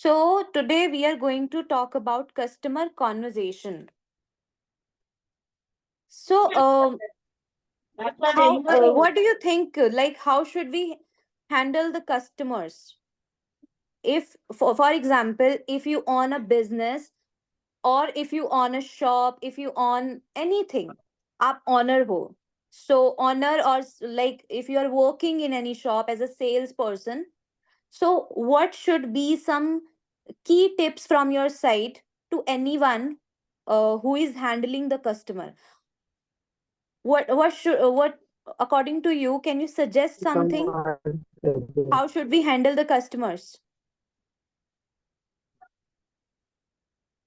So, today we are going to talk about customer conversation. So, what do you think? Like, how should we handle the customers? If, for example, if you own a business or if you own a shop, if you own anything, आप owner हो. So, owner or like if you are working in any shop as a salesperson, so what should be some key tips from your side to anyone who is handling the customer? What according to you, can you suggest something? How should we handle the customers?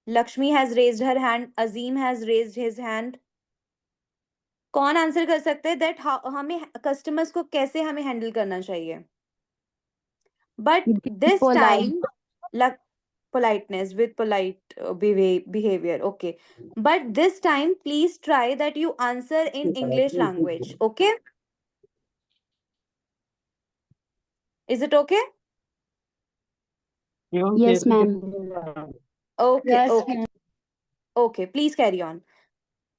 Lakshmi has raised her hand, Azim has raised his hand. कौन answer कर सकते हैं that हमें customers को कैसे हमें handle करना चाहिए? But this Polite. Time politeness with polite behavior, okay, but this time please try that you answer in English language, okay? Is it okay? Yes, ma'am. Okay, Yes, okay, ma'am. okay, please carry on.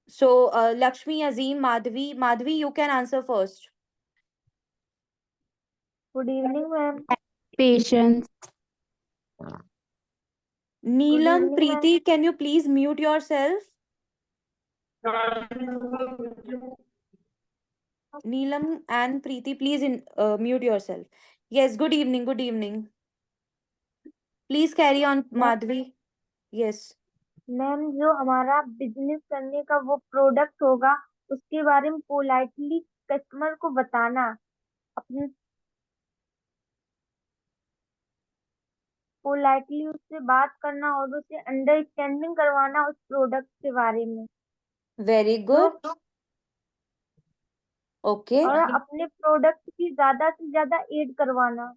So Lakshmi, Azim, Madhvi, you can answer first. Good evening, ma'am. Patience. Neelam, evening, Preeti, can you please mute yourself? Neelam and Preeti, please mute yourself. Yes, good evening, good evening. Please carry on, Madhvi. Yes. Ma'am जो हमारा business करने का वो product होगा उसके बारे में politely customer को बताना, अपने पोलाइटली उससे बात करना और उसे अंडरस्टैंडिंग करवाना उस प्रोडक्ट के बारे में। Very good. Okay. और अपने प्रोडक्ट की ज्यादा से ज्यादा ऐड करवाना।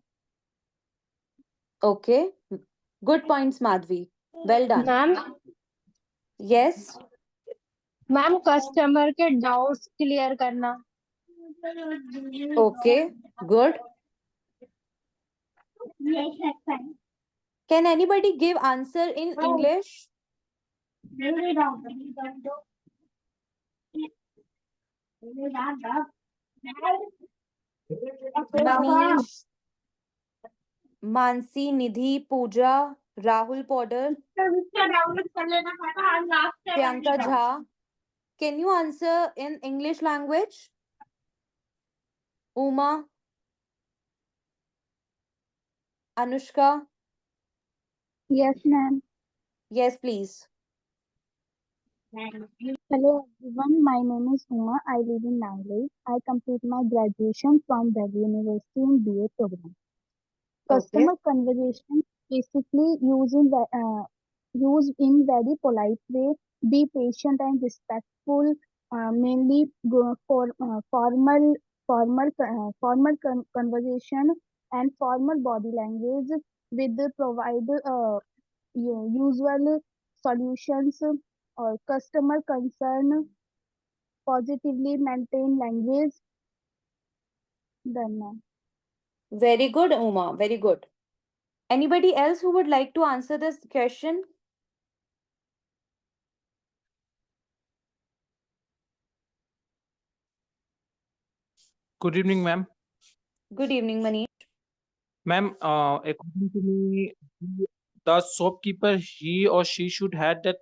Okay. Good points, Madhvi. Well done. Ma'am Yes. Ma'am customer के डाउट्स क्लियर करना। Okay. Good. Can anybody give answer in English? Manish, Mansi, Nidhi, Pooja, Rahul Potter, Priyanka Jha. Can you answer in English language? Uma, Anushka. Yes, ma'am. Yes, please. Hello everyone, my name is Uma. I live in Nanglei. I complete my graduation from Delhi University in BA program. Customer conversation basically used in very polite way. Be patient and respectful. Mainly go for formal conversation and formal body language with the provide usual solutions or customer concern. Positively maintain language. Done, ma'am. Very good, Uma. Very good. Anybody else who would like to answer this question? Good evening, ma'am. Good evening, Manish. Ma'am, according to me, the shopkeeper, he or she should have that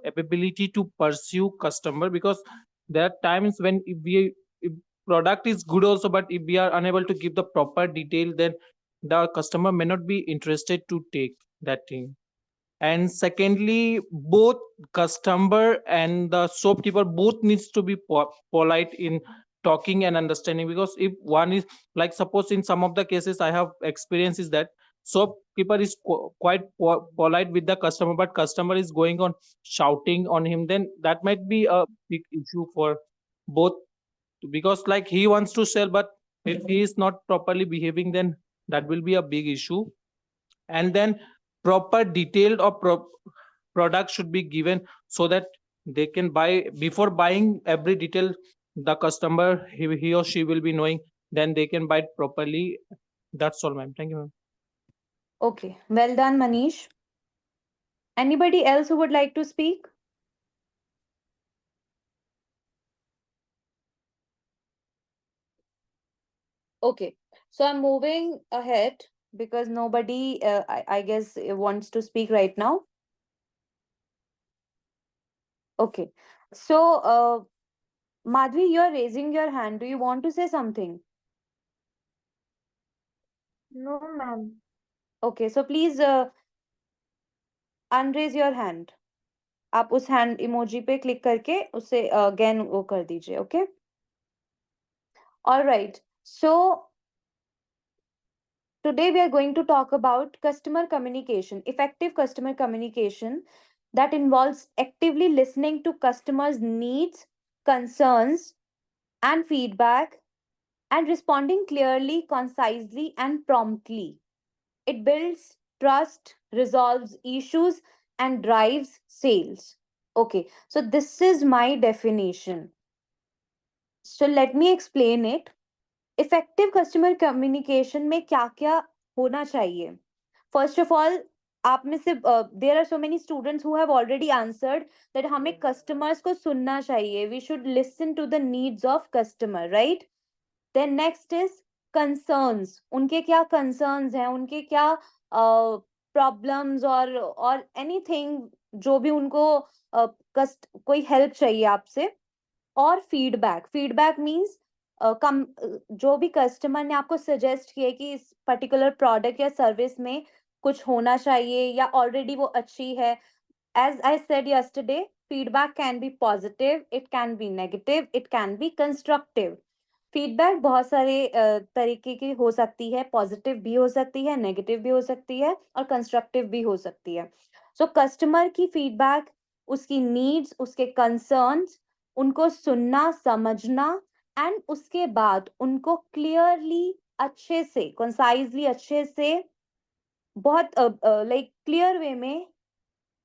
ability to pursue customer, because there are times when if product is good also, but if we are unable to give the proper detail, then the customer may not be interested to take that thing. And secondly, both customer and the shopkeeper both needs to be polite in talking and understanding, because if one is, like, suppose in some of the cases I have experience is that shopkeeper is quite polite with the customer, but customer is going on shouting on him, then that might be a big issue for both, because like he wants to sell, but if he is not properly behaving, then that will be a big issue. And then proper detailed or product should be given, so that they can buy. Before buying every detail, the customer, he or she will be knowing, then they can buy it properly. That's all, ma'am. Thank you, ma'am. Okay, well done, Manish. Anybody else who would like to speak? Okay, so I'm moving ahead because nobody, I guess, wants to speak right now. Okay, so Madhvi, you're raising your hand. Do you want to say something? No, ma'am. Okay, so please unraise your hand. आप उस hand emoji पे click करके उसे again वो कर दीजिए. Okay, alright. So today we are going to talk about customer communication, effective customer communication that involves actively listening to customers' needs, concerns, and feedback and responding clearly, concisely, and promptly. It builds trust, resolves issues, and drives sales. Okay, so this is my definition. So let me explain it. Effective customer communication में क्या क्या होना चाहिए? First of all, आप में से there are so many students who have already answered that हमें customers को सुनना चाहिए. We should listen to the needs of customer, right? Then next is concerns. उनके क्या कंसर्न्स हैं, उनके क्या प्रॉब्लम्स और एनीथिंग जो भी उनको कोई हेल्प चाहिए आपसे. और फीडबैक. फीडबैक मींस जो भी कस्टमर ने आपको सजेस्ट किया कि इस पर्टिकुलर प्रोडक्ट या सर्विस में कुछ होना चाहिए या ऑलरेडी वो अच्छी है. As I said yesterday, feedback can be positive, it can be negative, it can be constructive. Feedback बहुत सारे तरीके की हो सकती है. पॉजिटिव भी हो सकती है, नेगेटिव भी हो सकती है और कंस्ट्रक्टिव भी हो सकती है. सो कस्टमर की फीडबैक, उसकी नीड्स, उसके कंसर्न्स, उनको सुनना, समझना एंड उसके बाद उनको क्लियरली, अच्छे से, कंसाइजली, अच्छे से, बहुत लाइक क्लियर वे में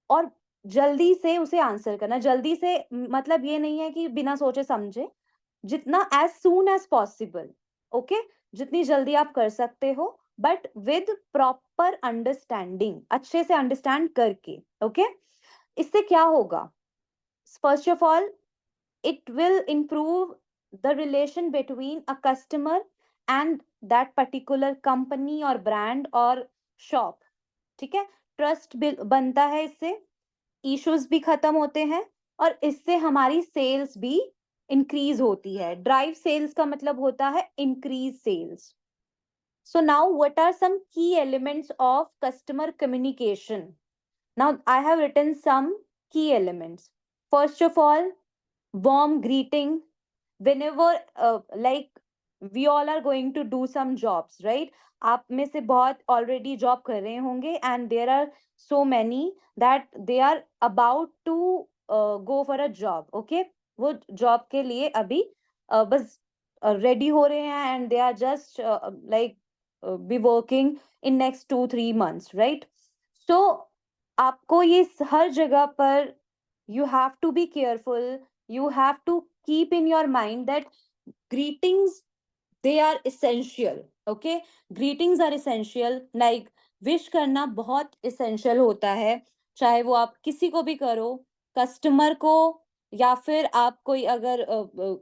और जल्दी से उसे आंसर करना. जल्दी से मतलब ये नहीं है कि बिना सोचे समझे, जितना as soon as possible. Okay, जितनी जल्दी आप कर सकते हो, बट विद प्रॉपर अंडरस्टैंडिंग, अच्छे से अंडरस्टैंड करके. ओके, इससे क्या होगा? First of all, it will improve the relation between a customer and that particular company or brand or shop. ठीक है, ट्रस्ट बनता है इससे, इश्यूज भी खत्म होते हैं और इससे हमारी सेल्स भी इंक्रीज होती है. ड्राइव सेल्स का मतलब होता है increase sales. So now what are some key elements of customer communication? Now I have written some key elements. First of all, warm greeting. Whenever like we all are going to do some jobs, right? आप में से बहुत already job कर रहे होंगे and there are so many that they are about to go for a job. Okay, वो job के लिए अभी बस ready हो रहे हैं and they are just like be working in next 2-3 months, right? So आपको ये हर जगह पर you have to be careful. You have to keep in your mind that greetings, they are essential. Okay, greetings are essential. Like wish करना बहुत essential होता है, चाहे वो आप किसी को भी करो, कस्टमर को या फिर आप कोई अगर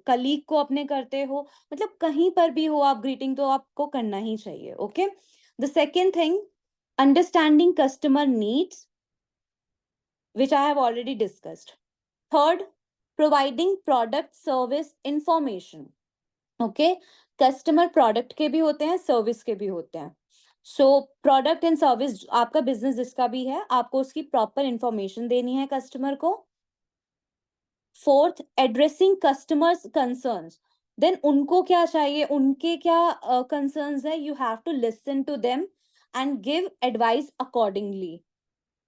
कलीग को अपने करते हो, मतलब कहीं पर भी हो आप, ग्रीटिंग तो आपको करना ही चाहिए. Okay, the second thing, understanding customer needs, which I have already discussed. Third, providing product service information. Okay, customer product के भी होते हैं, सर्विस के भी होते हैं. सो प्रोडक्ट एंड सर्विस, आपका बिजनेस जिसका भी है, आपको उसकी प्रॉपर इंफॉर्मेशन देनी है कस्टमर को. Fourth, addressing customers concerns. Then उनको क्या चाहिए, उनके क्या कंसर्न्स है, you have to listen to them and give advice accordingly.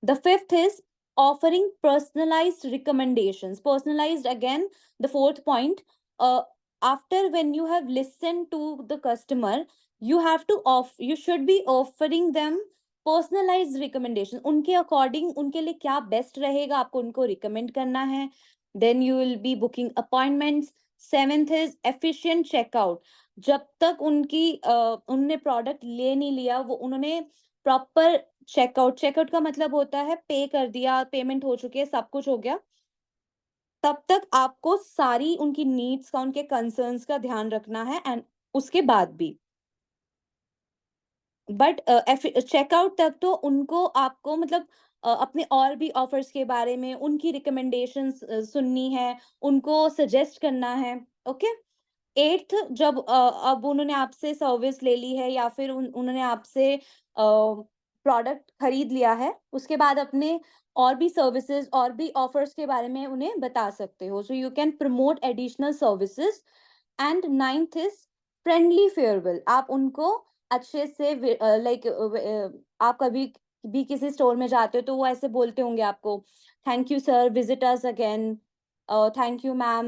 The fifth is offering personalized recommendations. Personalized, again, the fourth point. After when you have listened to the customer, you should be offering them personalized recommendations. उनके according, उनके लिए क्या best रहेगा, आपको उनको recommend करना है. Then you will be booking appointments. Seventh is efficient checkout. जब तक उनकी उनने product ले नहीं लिया, वो उन्होंने प्रॉपर चेकआउट का मतलब होता है पे कर दिया, पेमेंट हो चुकी है, सब कुछ हो गया, तब तक आपको सारी उनकी नीड्स का, उनके कंसर्न्स का ध्यान रखना है, एंड उसके बाद भी। बट चेकआउट तक तो उनको आपको मतलब अपने और भी ऑफर्स के बारे में, उनकी रिकमेंडेशंस सुननी है, उनको सजेस्ट करना है। ओके। 8th, जब अब उन्होंने आपसे सर्विस ले ली है या फिर उन्होंने आपसे प्रोडक्ट खरीद लिया है, उसके बाद अपने और भी सर्विसेज और भी ऑफर्स के बारे में उन्हें बता सकते हो। So you can promote additional services. And 9th is friendly farewell. आप उनको अच्छे से लाइक आप कभी भी किसी स्टोर में जाते हो तो वो ऐसे बोलते होंगे आपको, thank you sir, visit us again, thank you ma'am,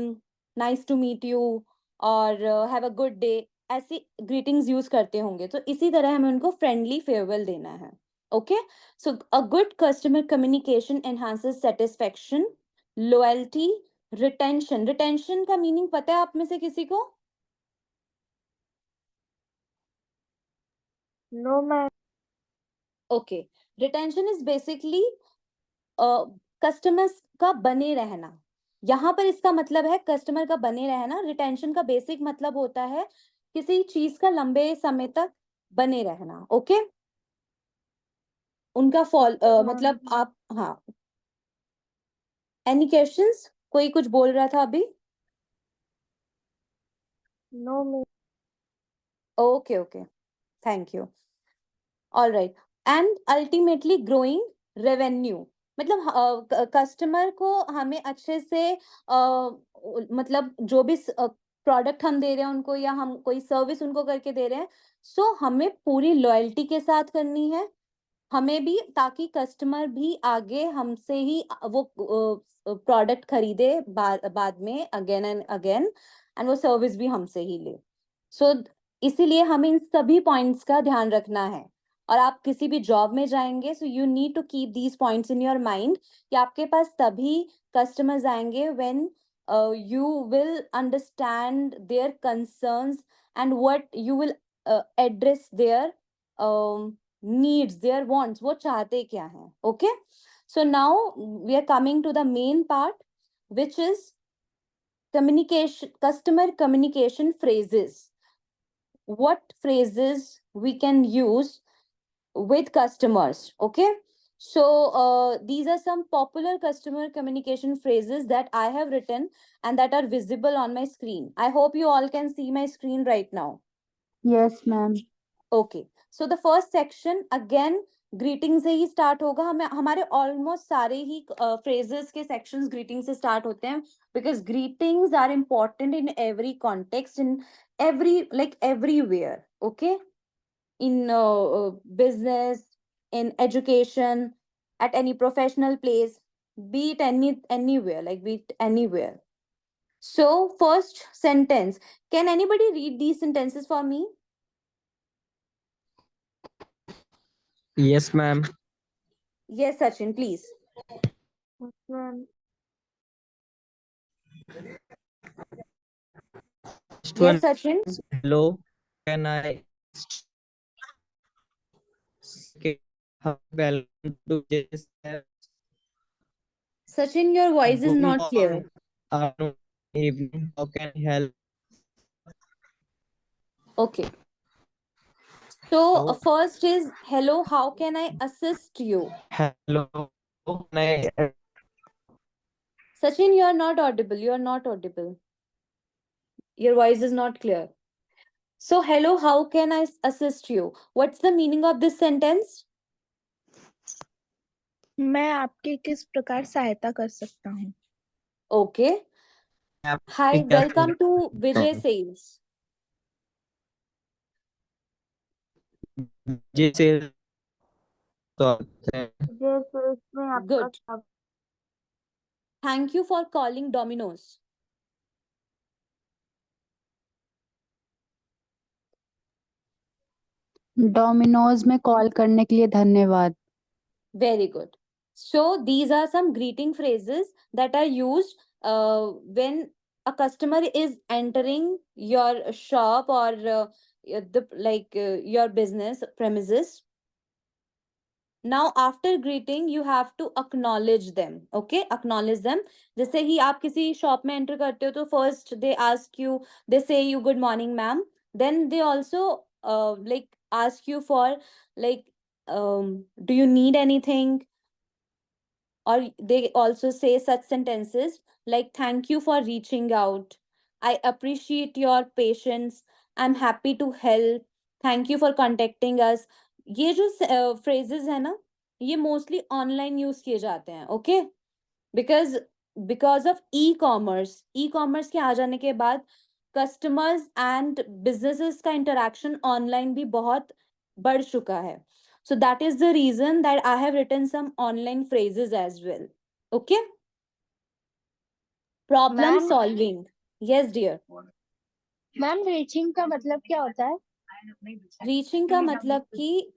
nice to meet you, और हैव अ गुड डे, ऐसी ग्रीटिंग्स यूज करते होंगे। तो इसी तरह हमें उनको फ्रेंडली फेयरवेल देना है। Okay. So a good customer communication enhances satisfaction, loyalty, retention. Retention का मीनिंग पता है आप में से किसी को? No ma'am. Okay. Retention is basically customers का बने रहना। यहाँ पर इसका मतलब है कस्टमर का बने रहना। रिटेंशन का बेसिक मतलब होता है किसी चीज का लंबे समय तक बने रहना। ओके। उनका मतलब आप, हाँ। Any questions? कोई कुछ बोल रहा था अभी? No ma'am. Okay okay, thank you. All right. And ultimately growing revenue, मतलब कस्टमर को हमें अच्छे से मतलब जो भी प्रोडक्ट हम दे रहे हैं उनको, या हम कोई सर्विस उनको करके दे रहे हैं, सो हमें पूरी लॉयल्टी के साथ करनी है हमें भी, ताकि कस्टमर भी आगे हमसे ही वो प्रोडक्ट खरीदे बाद में अगेन एंड अगेन, एंड वो सर्विस भी हमसे ही ले। सो इसीलिए हमें इन सभी पॉइंट्स का ध्यान रखना है। और आप किसी भी जॉब में जाएंगे, so you need to keep these points in your mind कि आपके पास तभी कस्टमर्स आएंगे when you will understand their concerns and what you will address their needs, their wants, वो चाहते क्या हैं। okay, so now we are coming to the main part, which is communication, customer communication phrases. What phrases we can use with customers? Okay, so these are some popular customer communication phrases that I have written and that are visible on my screen. I hope you all can see my screen right now. Yes, ma'am. Okay. So the first section again greeting से ही start होगा। हमें हमारे almost सारे ही phrases के sections greeting से start होते हैं, because greetings are important in every context, in every like everywhere. Okay, in business, in education, at any professional place, be it anywhere, like be it anywhere. So first sentence, can anybody read these sentences for me? Yes, ma'am. Yes, Sachin, please. Ma'am. First Yes, one, Sachin. hello. Can I? Okay. Welcome to this. Sachin, your voice is Good not clear. morning, afternoon, evening. How can I help? Okay. So Hello. first is hello, how can I assist you? Hello. Can I? Sachin, you are not audible. You are not audible. Your voice is not clear. So hello, how can I assist you? What's the meaning of this sentence? मैं आपकी किस प्रकार सहायता कर सकता हूँ? Okay. Hi, welcome to Vijay Sales. जी से तो जैसे इसमें आपका Good. Thank you for calling Domino's. Domino's में कॉल करने के लिए धन्यवाद। Very good. So these are some greeting phrases that are used when a customer is entering your shop or your business premises. Now after greeting you have to acknowledge them. Okay, acknowledge them. जैसे ही आप किसी shop में enter करते हो तो first they ask you, they say you good morning ma'am, then they also like ask you for like do you need anything, or they also say such sentences like thank you for reaching out, I appreciate your patience, I'm happy to help, thank you for contacting us. ये जो phrases है ना, ये mostly online use किए जाते हैं. Okay, because of e commerce के आ जाने के बाद कस्टमर्स एंड बिजनेसेस का इंटरेक्शन ऑनलाइन भी बहुत बढ़ चुका है. So that is the reason that I have written some online phrases as well. Okay? Problem Ma'am. solving. Yes, dear. Ma'am reaching का मतलब क्या होता है? रीचिंग का मतलब कि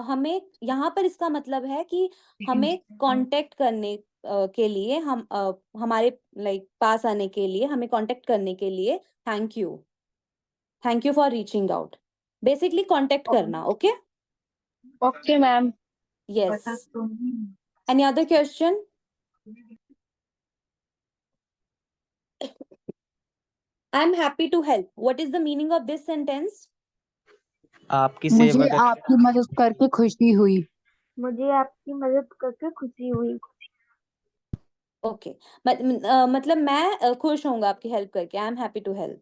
हमें यहाँ पर इसका मतलब है कि हमें कांटेक्ट करने के लिए हमारे लाइक पास आने के लिए, हमें कांटेक्ट करने के लिए thank you for reaching out. Basically contact करना. Okay. Okay ma'am. Yes. Any other question? I am happy to help. What is the meaning of this sentence? आपकी सेवा मुझे कर आपकी मदद करके खुशी हुई. मुझे आपकी मदद करके खुशी हुई. ओके. मतलब मैं खुश होऊंगा आपकी हेल्प करके. I am happy to help.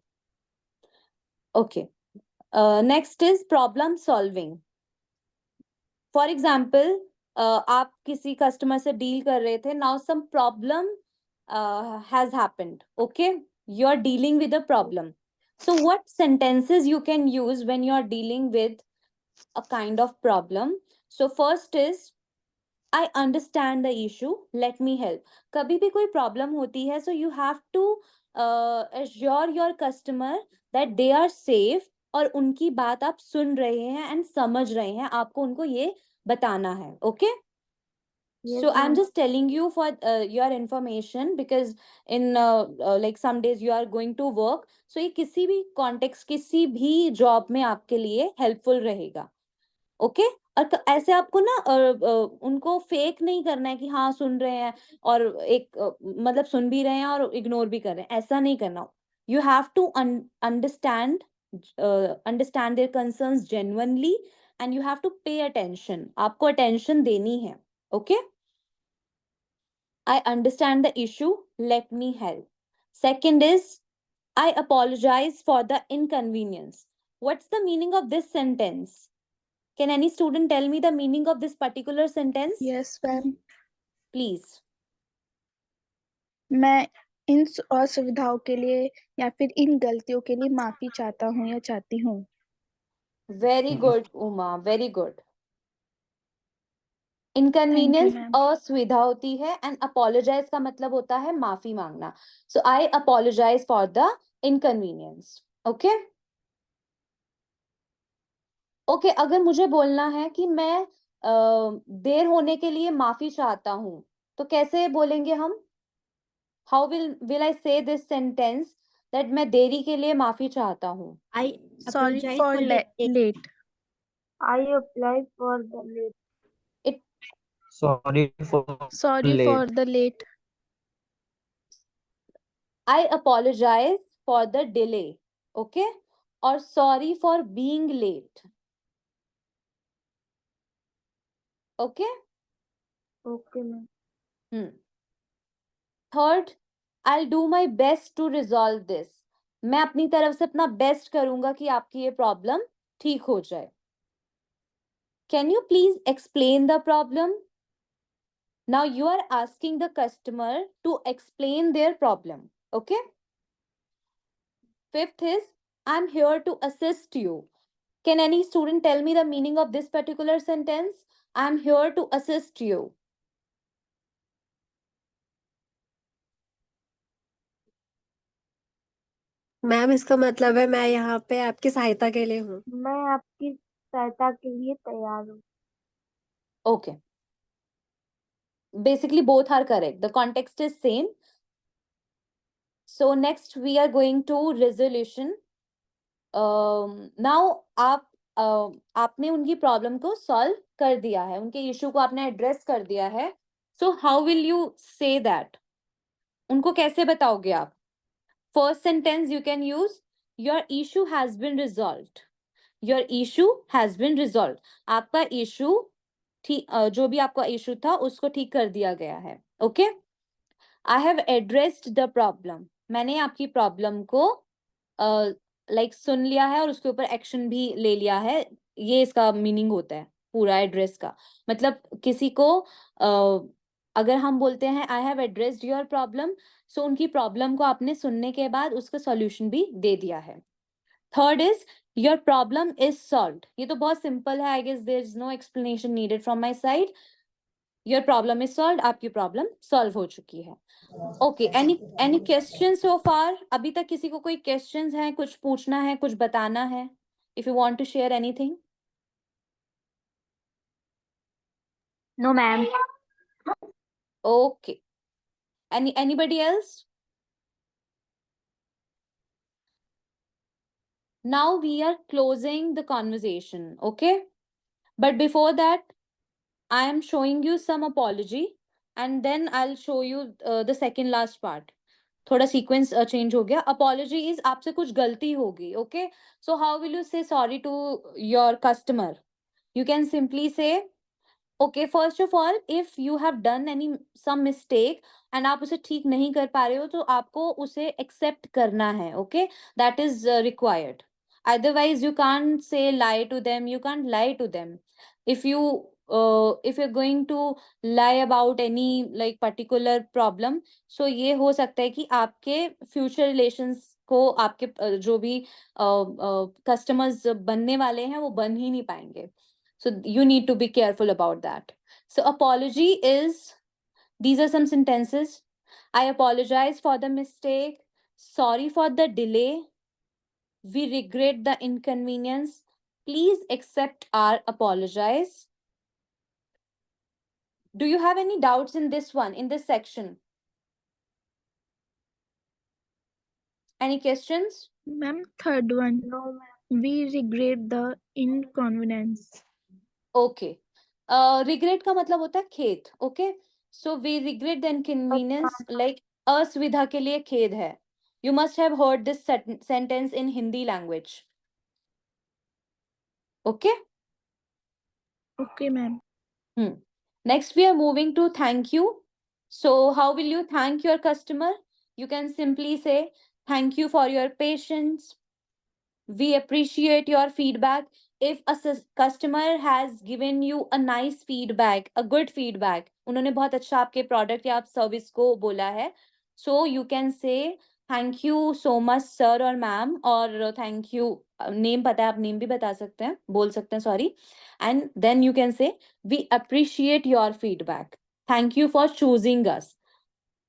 Okay. Next is problem solving. For example आप किसी कस्टमर से डील कर रहे थे. Now some problem has happened. Okay, you are dealing with a problem. So what sentences you can use when you are dealing with a kind of problem? So first is I understand the issue, let me help. कभी भी कोई problem होती है, so you have to assure your customer that they are safe और उनकी बात आप सुन रहे हैं एंड समझ रहे हैं. आपको उनको ये बताना है. Okay. Yes, So I'm ma'am. just telling you for your information because in like some days you are going to work. So ये किसी भी context, किसी भी job में आपके लिए helpful रहेगा. ओके. और ऐसे आपको ना उनको फेक नहीं करना है कि हाँ सुन रहे हैं और एक मतलब सुन भी रहे हैं और इग्नोर भी कर रहे हैं. ऐसा नहीं करना. You have to understand their concerns genuinely and you have to pay attention. आपको अटेंशन देनी है. Okay. I understand the issue, let me help. Second is I apologize for the inconvenience. What's the meaning of this sentence? Can any student tell me the meaning of this particular sentence? Yes ma'am. Please. मैं इन असुविधाओं के लिए या फिर इन गलतियों के लिए माफी चाहता हूँ या चाहती हूँ. Very good, Uma. Very good. Inconvenience ma'am. असुविधा होती है and apologize का मतलब होता है माफी मांगना. So I apologize for the inconvenience. Okay? Okay, अगर मुझे बोलना है कि मैं देर होने के लिए माफी चाहता हूँ, तो कैसे बोलेंगे हम? How will I say this sentence that मैं देरी के लिए माफी चाहता हूँ? I sorry apologize for for the late. I apply for the late. Sorry sorry late. For the late. I apologize for the delay. Okay? Or sorry for being late. Okay? Okay, ma'am. Third, I'll do my best to resolve this. मैं अपनी तरफ से अपना best करूंगा कि आपकी ये problem ठीक हो जाए. Can you please explain the problem? Now you are asking the customer to explain their problem. Okay? Fifth is, I'm here to assist you. Can any student tell me the meaning of this particular sentence? I'm here to assist you. Ma'am इसका मतलब है मैं यहाँ पे आपकी सहायता के लिए हूँ. मैं आपकी सहायता के लिए तैयार हूँ. Okay. Basically, both are correct. The context is same. So next we are going to resolution. Now आप आपने उनकी प्रॉब्लम को सॉल्व कर दिया है, उनके इशू को आपने एड्रेस कर दिया है. So how will you say that? उनको कैसे बताओगे आप? First sentence you can use your issue has been resolved. Your issue has been resolve. आपका इशू ठीक, जो भी आपका इशू था उसको ठीक कर दिया गया है. Okay. I have addressed the problem. मैंने आपकी प्रॉब्लम को लाइक सुन लिया है और उसके ऊपर एक्शन भी ले लिया है. ये इसका मीनिंग होता है पूरा एड्रेस का. मतलब किसी को अगर हम बोलते हैं I have addressed your problem, so उनकी प्रॉब्लम को आपने सुनने के बाद उसका सॉल्यूशन भी दे दिया है. Third is your problem is solved. ये तो बहुत सिंपल है. I guess there is no explanation needed from my side. Your problem is solved. आपकी प्रॉब्लम सॉल्व हो चुकी है. Okay. Any question so far? अभी तक किसी को कोई क्वेश्चंस हैं, कुछ पूछना है, कुछ बताना है? If you want to share anything. No ma'am. Okay. Anybody else? Now we are closing the conversation, okay? But before that, I am showing you some apology and then I'll show you the second last part. थोड़ा sequence change हो गया. Apology is आपसे कुछ गलती होगी, okay? So how will you say sorry to your customer? You can simply say, okay, first of all, if you have done some mistake and आप उसे ठीक नहीं कर पा रहे हो तो आपको उसे accept करना है, okay? That is required. Otherwise, you can't say lie to them. You can't lie to them. If you're going to lie about any like particular problem, so ये हो सकता है कि आपके future relations को आपके जो भी customers बनने वाले हैं वो बन ही नहीं पाएंगे. So you need to be careful about that. So apology is, these are some sentences. I apologize for the mistake. Sorry for the delay. We regret the inconvenience. Please accept our apologize. Do you have any doubts in this one, in this section? Any questions? Ma'am, third one. No ma'am. We regret the inconvenience. Okay. Regret का मतलब होता है खेद. Okay. So we regret the inconvenience, like असुविधा के लिए खेद है. You must have heard this sentence in Hindi language. Okay. Okay, ma'am. Next, we are moving to thank you. So how will you thank your customer? You can simply say, thank you for your patience. We appreciate your feedback. If a customer has given you a nice feedback, a good feedback, उन्होंने बहुत अच्छा आपके product या आप service को बोला है, so you can say thank you so much sir or ma'am, और thank you नेम पता है आप नेम भी बता सकते हैं, बोल सकते हैं sorry. And then you can say we appreciate your feedback. Thank you for choosing us.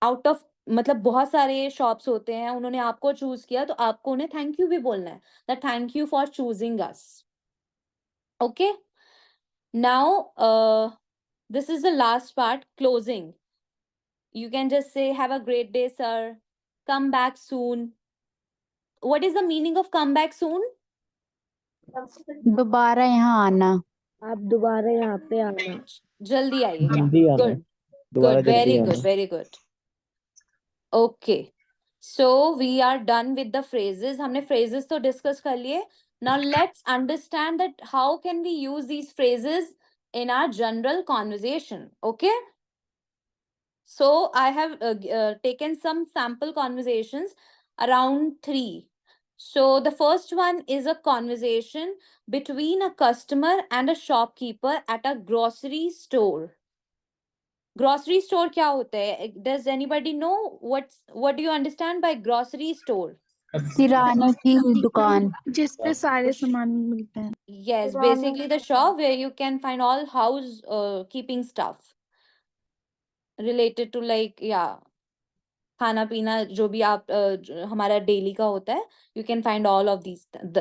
Out of मतलब बहुत सारे शॉप्स होते हैं, उन्होंने आपको चूज किया तो आपको उन्हें थैंक यू भी बोलना है. That thank you for choosing us. Okay. Now this is the last part, closing. You can just say have a great day sir, come back soon. What is the meaning of come back soon? दोबारा यहाँ आना. आप दोबारा यहाँ पे आना. जल्दी आइए. जल्दी आना. Good. दोबारा Good. Very जल्दी good. आना. Very good. Okay. So we are done with the phrases. हमने phrases तो discuss कर लिए. Now let's understand that how can we use these phrases in our general conversation. Okay. So I have taken some sample conversations, around 3. So the first one is a conversation between a customer and a shopkeeper at a grocery store. Grocery store क्या होता है? Does anybody know what do you understand by grocery store? किराने की दुकान. जिस पे सारे सामान मिलते हैं. Yes, basically the shop where you can find all house keeping stuff related to like खाना पीना जो भी आप हमारा डेली का होता है, you can find all of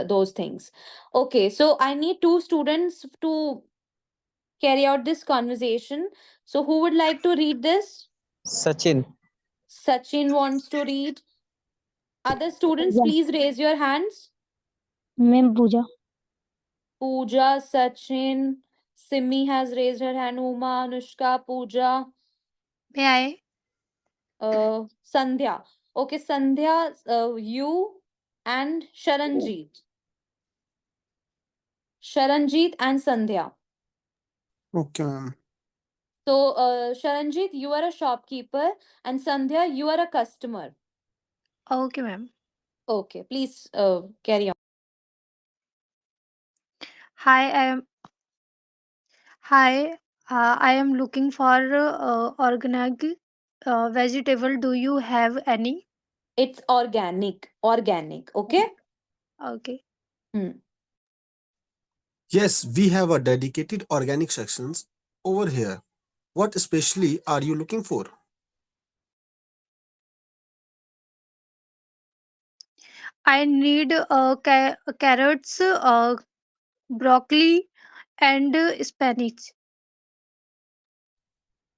those things. Okay, so I need 2 students to carry out this conversation. So who would like to read this? Sachin. Sachin wants to read. Other students, Yeah. please raise your hands. Ma'am Pooja. Pooja, Sachin, Simi has raised her hand. Uma, Anushka, Pooja, May I? Sandhya. Okay, Sandhya, you and Sharanjeet. Sharanjeet and Sandhya. Okay, ma'am. So, Sharanjeet, you are a shopkeeper, and Sandhya, you are a customer. Okay, ma'am. Okay, please carry on. Hi, I am. Hi, I am looking for organic vegetable. Do you have any? It's organic. Organic. Okay. Okay. Hmm. Yes, we have a dedicated organic sections over here. What especially are you looking for? I need carrots, broccoli, and spinach.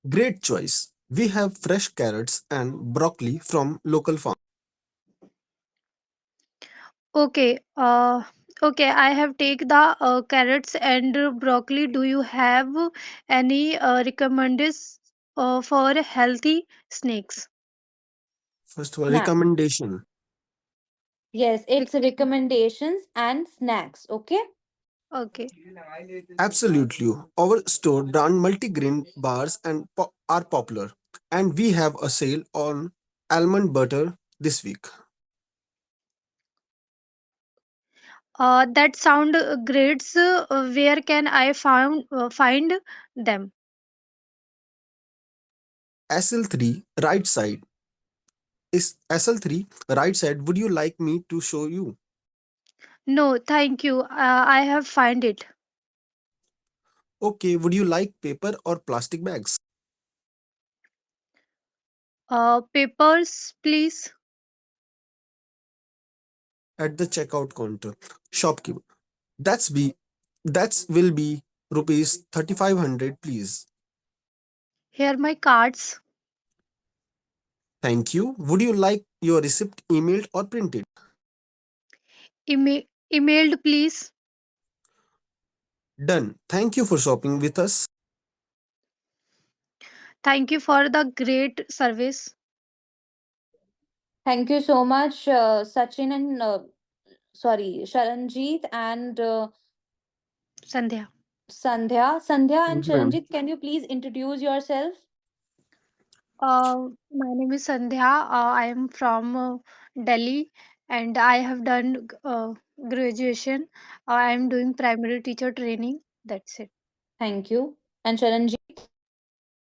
Great choice. We have fresh carrots and broccoli from local farm. Okay. Okay. I have take the carrots and broccoli. Do you have any recommendations for healthy snacks? First of all, Snack. recommendation. Yes, it's Rec- recommendations and snacks. Okay. Okay. Absolutely. Our store brand multigrain bars and are popular. And we have a sale on almond butter this week. That sound great. So, where can I find them? SL3 right side is SL3 right side. Would you like me to show you? No, thank you. I have find it. Okay, would you like paper or plastic bags? Papers, please. At the checkout counter. Shopkeeper. That's will be rupees 3500 please. Here my cards. Thank you. Would you like your receipt emailed or printed? Emailed, please. Done. Thank you for shopping with us. Thank you for the great service, Thank you so much, Sachin and sorry, Sharanjeet and Sandhya. Sandhya. Sandhya and Thank you, ma'am. Sharanjeet, can you please introduce yourself? My name is Sandhya. I am from Delhi, and I have done graduation. I am doing primary teacher training. That's it. Thank you. And Sharanjeet?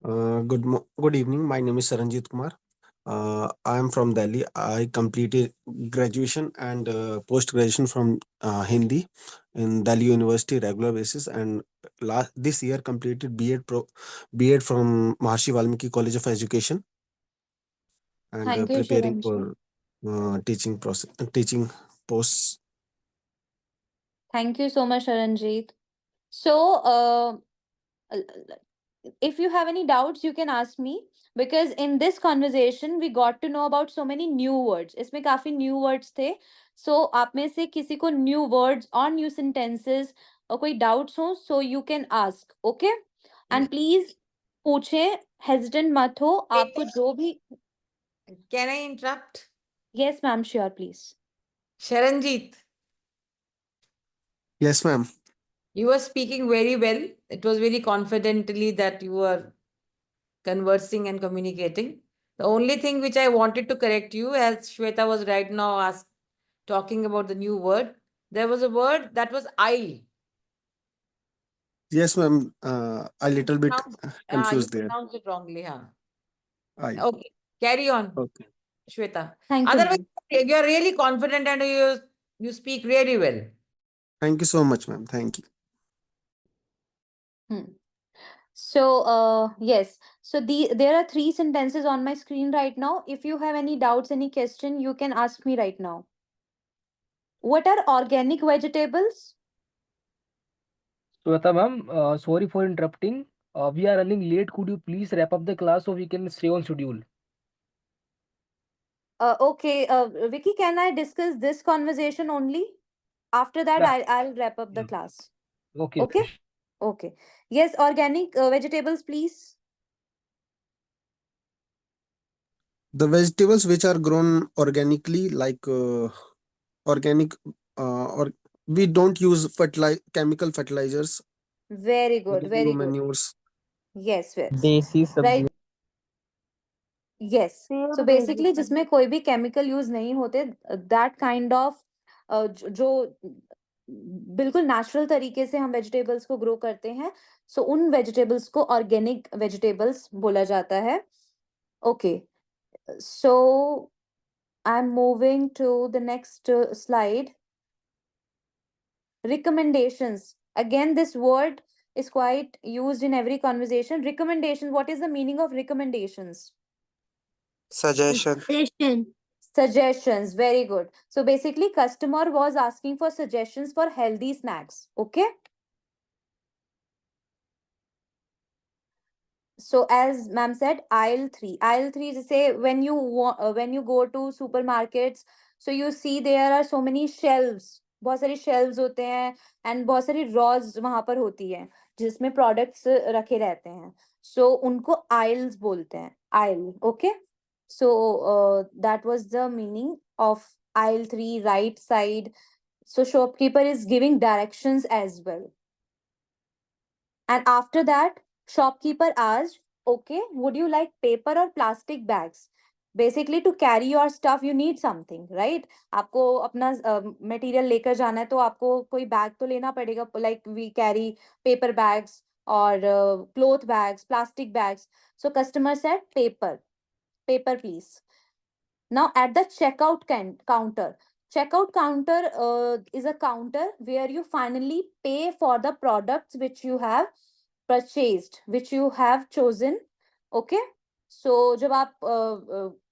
Good evening. My name is Saranjit Kumar. I am from Delhi. I completed graduation and post graduation from Hindi in Delhi University regular basis, and last this year completed B.Ed from Maharshi Valmiki College of Education, and Thank you, preparing Sharanjeet. for teaching posts. Thank you so much, Sharanjeet. So, if you have any doubts, you can ask me because in this conversation we got to know about so many new words. इसमें काफी new words थे. So आप में से किसी को new words or new sentences और कोई doubts हो, so you can ask, okay? And please पूछें, hesitant मत हो. आपको जो भी Can I interrupt? yes, ma'am, sure, please. Sharanjeet, Yes, ma'am. you were speaking very well. It was very confidently that you were conversing and communicating. The only thing which I wanted to correct you, as Shweta was right now talking about the new word, there was a word that was I. Yes, ma'am. A You little bit pronounced, you confused there. pronounced it wrongly, huh? I. Okay, carry on, Okay. Shweta. Thank you, Otherwise, ma'am. you are really confident and you speak really well. Thank you so much, ma'am. Thank you. Hmm. So, yes. So there are three sentences on my screen right now. If you have any doubts, any question, you can ask me right now. What are organic vegetables? Sweta ma'am, sorry for interrupting. We are running late. Could you please wrap up the class so we can stay on schedule? Okay, Vicky, can I discuss this conversation only? After that, Yeah. I'll wrap up the Yeah. class. Okay, Okay? okay. Okay. Yes, organic vegetables, please. The vegetables which are grown organically, like organic, or we don't use chemical fertilizers, Very good, we use very good. manures. Yes, yes. देसी सब्जी Right. Yes. पेड़ So based basically जिसमें कोई भी chemical use नहीं होते, that kind of जो बिल्कुल नेचुरल तरीके से हम वेजिटेबल्स को ग्रो करते हैं, सो उन वेजिटेबल्स को ऑर्गेनिक वेजिटेबल्स बोला जाता है. Okay, so I am moving to the next slide. Recommendations. Again, this word is quite used in every conversation. Recommendations. What is the meaning of recommendations? Suggestion. Suggestions. Very good. So basically, customer was asking for suggestions for healthy snacks. Okay. So as ma'am said, aisle 3. Aisle 3 is say when you go to supermarkets, so you see there are so many shelves. बहुत सारी shelves होते हैं and बहुत सारी rows वहां पर होती है जिसमें products रखे रहते हैं. So उनको aisles बोलते हैं. Aisle. Okay. So that was the meaning of aisle 3, right side. So shopkeeper is giving directions as well. And after that, shopkeeper asked, okay, would you like paper or plastic bags? Basically, to carry your stuff, you need something, right? आपको अपना material लेकर जाना है तो आपको कोई bag तो लेना पड़ेगा. Like we carry paper bags or cloth bags, plastic bags. So customer said paper please. Now at the checkout counter is a counter where you finally pay for the products which you have purchased, which you have chosen. Okay. So जब आप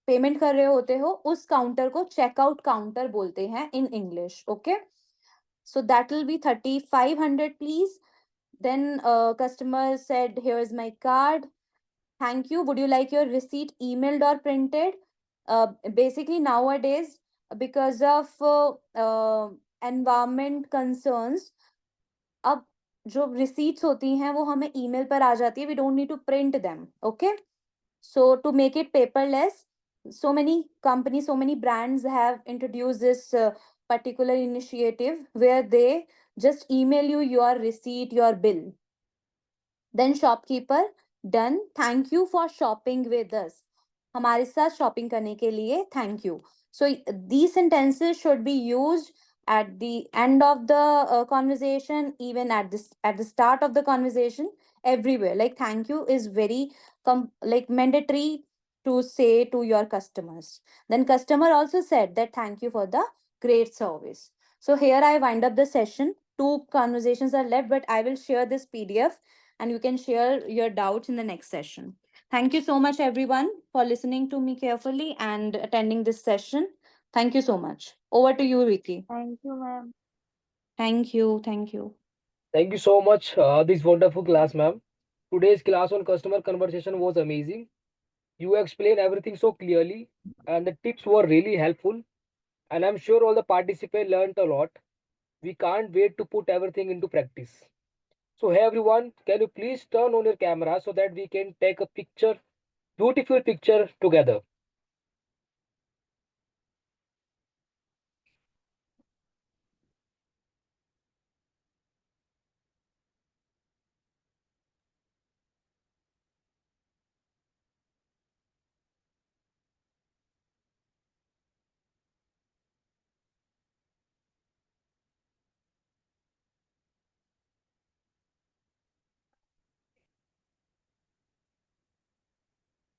payment कर रहे होते हो उस counter को checkout counter बोलते हैं in English. Okay. So that will be 3500 please. Then customer said, here's my card. Thank you. Would you like your receipt emailed or printed? Basically, nowadays, because of environment concerns, अब जो receipts होती हैं वो हमें email पर आ जाती है. We don't need to print them. Okay. So to make it paperless, so many companies, so many brands have introduced this particular initiative where they just email you your receipt, your bill. Then shopkeeper, done. Thank you for shopping with us. हमारे साथ shopping करने के लिए thank you. So these sentences should be used at the end of the conversation, even at the start of the conversation, everywhere. Like thank you is very like mandatory to say to your customers. Then customer also said that thank you for the great service. So here I wind up the session. Two conversations are left, but I will share this PDF and you can share your doubts in the next session. Thank you so much, everyone, for listening to me carefully and attending this session. Thank you so much. Over to you, Vicky. Thank you ma'am. Thank you. Thank you. Thank you so much. This wonderful class, ma'am. Today's class on customer conversation was amazing. You explained everything so clearly, and the tips were really helpful. And I'm sure all the participants learned a lot. We can't wait to put everything into practice. So, hey everyone, can you please turn on your camera so that we can take a picture, beautiful picture together?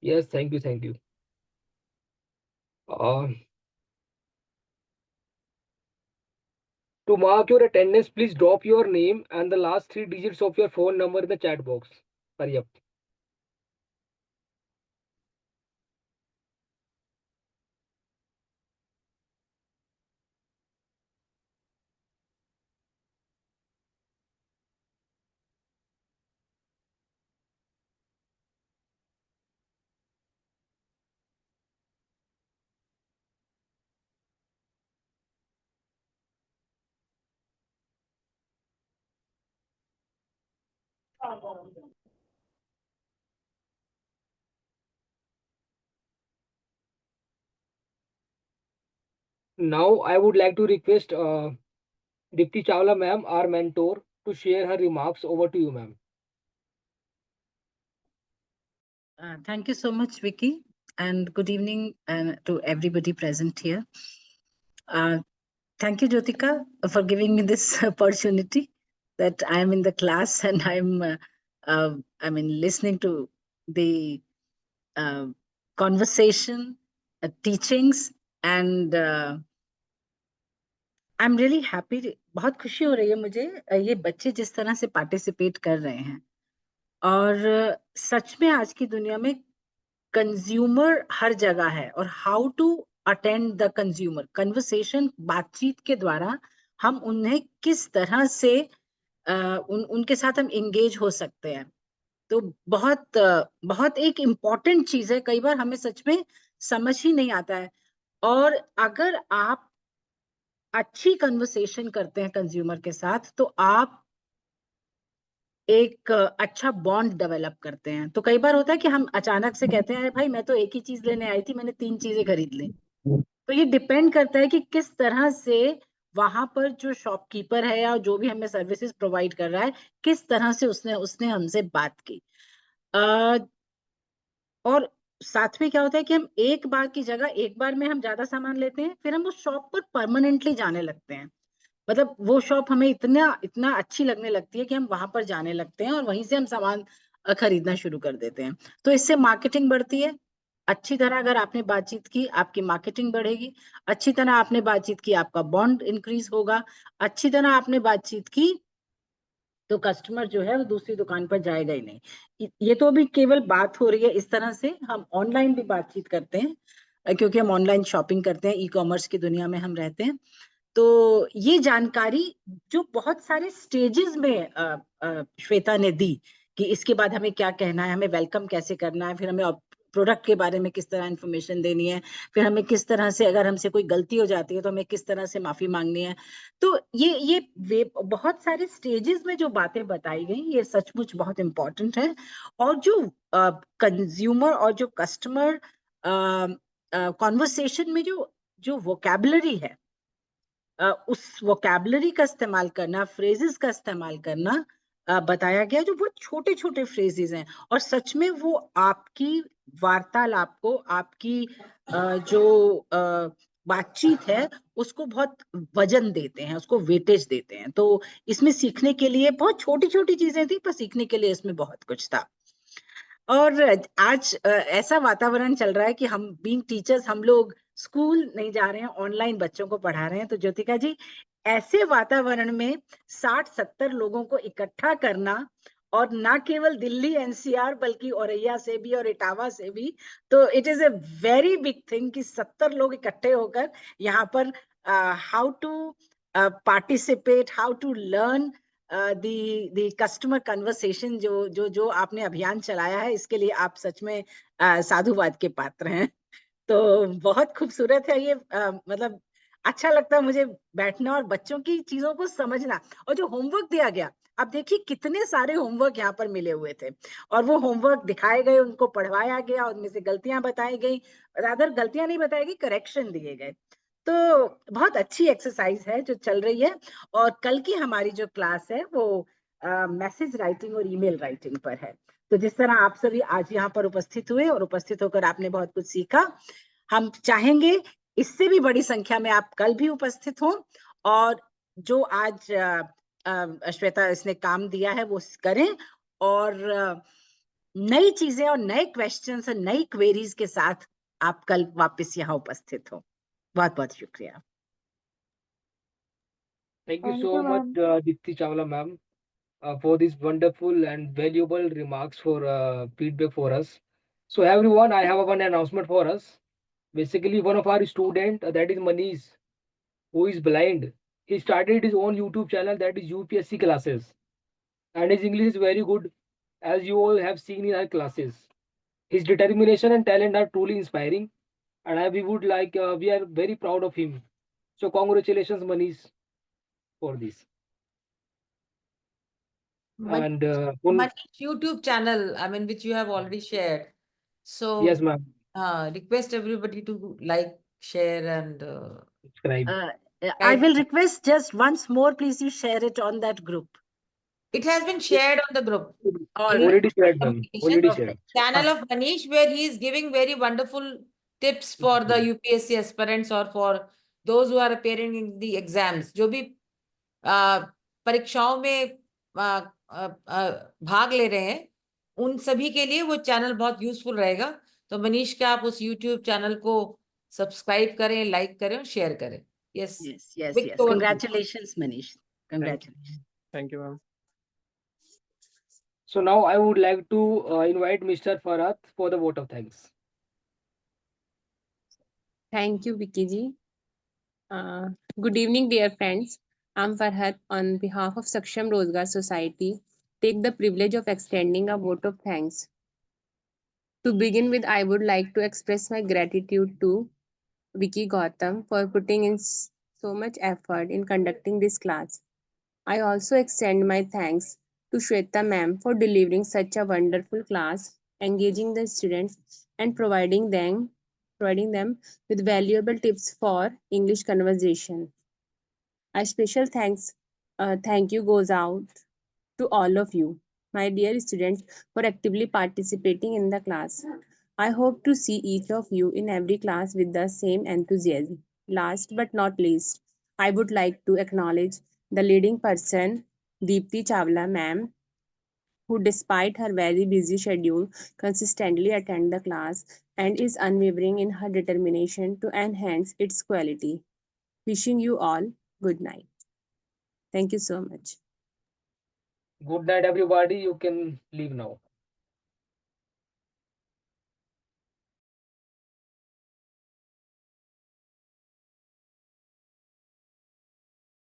Yes, thank you, thank you. Uh, to mark your attendance, please drop your name and the last three digits of your phone number in the chat box. Hurry up. Now I would like to request Dipti Chawla ma'am, our mentor, to share her remarks. Over to you, ma'am. Thank you so much, Vicky, and good evening to everybody present here. Thank you, Jyotika, for giving me this opportunity that I am in the class and listening to the conversation, teachings, and I am really happy. बहुत खुशी हो रही है मुझे ये बच्चे जिस तरह से पार्टिसिपेट कर रहे हैं। और सच में आज की दुनिया में कंज्यूमर हर जगह है और how to attend the consumer conversation, बातचीत के द्वारा हम उन्हें किस तरह से उनके साथ हम एंगेज हो सकते हैं। तो बहुत एक इम्पॉर्टेंट चीज है, कई बार हमें सच में समझ ही नहीं आता है। और अगर आप अच्छी कन्वर्सेशन करते हैं कंज्यूमर के साथ तो आप एक अच्छा बॉन्ड डेवलप करते हैं। तो कई बार होता है कि हम अचानक से कहते हैं भाई मैं तो एक ही चीज लेने आई थी, मैंने 3 चीजें खरीद ली। तो ये डिपेंड करता है कि किस तरह से वहां पर जो शॉपकीपर है या जो भी हमें सर्विसेज प्रोवाइड कर रहा है, किस तरह से उसने हमसे बात की। और साथ में क्या होता है कि हम एक बार की जगह एक बार में हम ज्यादा सामान लेते हैं, फिर हम उस शॉप पर परमानेंटली जाने लगते हैं। मतलब वो शॉप हमें इतना इतना अच्छी लगने लगती है कि हम वहां पर जाने लगते हैं और वहीं से हम सामान खरीदना शुरू कर देते हैं। तो इससे मार्केटिंग बढ़ती है। अच्छी तरह अगर आपने बातचीत की, आपकी मार्केटिंग बढ़ेगी। अच्छी तरह आपने बातचीत की, आपका बॉन्ड इंक्रीज होगा। अच्छी तरह आपने बातचीत की तो कस्टमर जो है वो दूसरी दुकान पर जाएगा ही नहीं। ये तो अभी केवल बात हो रही है, इस तरह से हम ऑनलाइन भी बातचीत करते हैं क्योंकि हम ऑनलाइन शॉपिंग करते हैं, ई कॉमर्स की दुनिया में हम रहते हैं। तो ये जानकारी जो बहुत सारे स्टेजेस में श्वेता ने दी कि इसके बाद हमें क्या कहना है, हमें वेलकम कैसे करना है, फिर हमें प्रोडक्ट के बारे में किस तरह इंफॉर्मेशन देनी है, फिर हमें किस तरह से अगर हमसे कोई गलती हो जाती है तो हमें किस तरह से माफी मांगनी है। तो ये वे बहुत सारे स्टेजेस में जो बातें बताई गई ये सचमुच बहुत इंपॉर्टेंट है। और जो कंज्यूमर और जो कस्टमर कॉन्वर्सेशन में जो जो वोकैबुलरी है, उस वोकैबुलरी का इस्तेमाल करना, फ्रेजेस का इस्तेमाल करना बताया गया, जो बहुत छोटे छोटे फ्रेजेस हैं और सच में वो आपकी वार्तालाप को, आपकी जो बातचीत है उसको बहुत वजन देते हैं, उसको वेटेज देते हैं। तो इसमें सीखने के लिए बहुत छोटी छोटी चीजें थी, पर सीखने के लिए इसमें बहुत कुछ था। और आज ऐसा वातावरण चल रहा है कि हम बीइंग टीचर्स, हम लोग स्कूल नहीं जा रहे हैं, ऑनलाइन बच्चों को पढ़ा रहे हैं। तो ज्योतिका जी, ऐसे वातावरण में 60-70 लोगों को इकट्ठा करना, और ना केवल दिल्ली एनसीआर बल्कि औरैया से भी और इटावा से भी, तो it is a very big thing कि 70 लोग इकट्ठे होकर यहाँ पर how to participate, how to learn the customer conversation, जो आपने अभियान चलाया है, इसके लिए आप सच में साधुवाद के पात्र हैं। तो बहुत खूबसूरत है ये, मतलब अच्छा लगता है मुझे बैठना और बच्चों की चीजों को समझना। और जो होमवर्क दिया गया, अब देखिए कितने सारे होमवर्क यहाँ पर मिले हुए थे और वो होमवर्क दिखाए गए, उनको पढ़वाया गया, उनमें से गलतियां बताई गई, रादर गलतियां नहीं बताई गई, करेक्शन दिए गए। तो बहुत अच्छी एक्सरसाइज है जो चल रही है। और कल की हमारी जो क्लास है वो मैसेज राइटिंग और ईमेल राइटिंग पर है। तो जिस तरह आप सभी आज यहाँ पर उपस्थित हुए और उपस्थित होकर आपने बहुत कुछ सीखा, हम चाहेंगे इससे भी बड़ी संख्या में आप कल भी उपस्थित हों और जो आज श्वेता इसने काम दिया है वो करें, और नई चीजें और नए क्वेश्चंस और नई क्वेरीज के साथ आप कल वापस यहाँ उपस्थित हो। बहुत बहुत शुक्रिया। Thank you Thank so you, much, ma'am. Dipti Chawla ma'am, for these wonderful and valuable remarks for feedback for us. So everyone, I have one announcement for us. Basically, one of our student, that is Manish, who is blind. He started his own YouTube channel, that is UPSC classes, and his English is very good, as you all have seen in our classes. His determination and talent are truly inspiring, and we are very proud of him. So congratulations, Manish, for this. And Manish YouTube channel, I mean, which you have already shared. So yes, ma'am. request everybody to like, share, and Subscribe. I will request just once more, please you share it on that group. it has been shared on the group. All In right. Already shared, ma'am. communication, Already Perfect. shared. channel of Manish, where he is giving very wonderful tips for the UPSC aspirants or for those who are appearing in the exams. जो भी परीक्षाओं में भाग ले रहे हैं, उन सभी के लिए वो चैनल बहुत यूजफुल रहेगा. तो मनीष क्या आप उस YouTube चैनल को सब्सक्राइब करें, लाइक करें और शेयर करें. Yes. Yes, yes, Big yes. over to you. Congratulations, Manish. Congratulations. Thank you, ma'am. So now I would like to invite Mr. Farhat for the vote of thanks. Thank you, Vicky ji. Good evening, dear friends. I'm Farhat on behalf of Saksham Rozgar Society. Take the privilege of extending a vote of thanks. To begin with, I would like to express my gratitude to Vicky Gautam for putting in so much effort in conducting this class. I also extend my thanks to Shweta ma'am for delivering such a wonderful class, engaging the students and providing them with valuable tips for English conversation. A special thank you goes out to all of you, my dear students, for actively participating in the class. I hope to see each of you in every class with the same enthusiasm. Last but not least, I would like to acknowledge the leading person, Deepti Chawla ma'am, who despite her very busy schedule consistently attend the class and is unwavering in her determination to enhance its quality. Wishing you all good night. Thank you so much. Good night, everybody. You can leave now.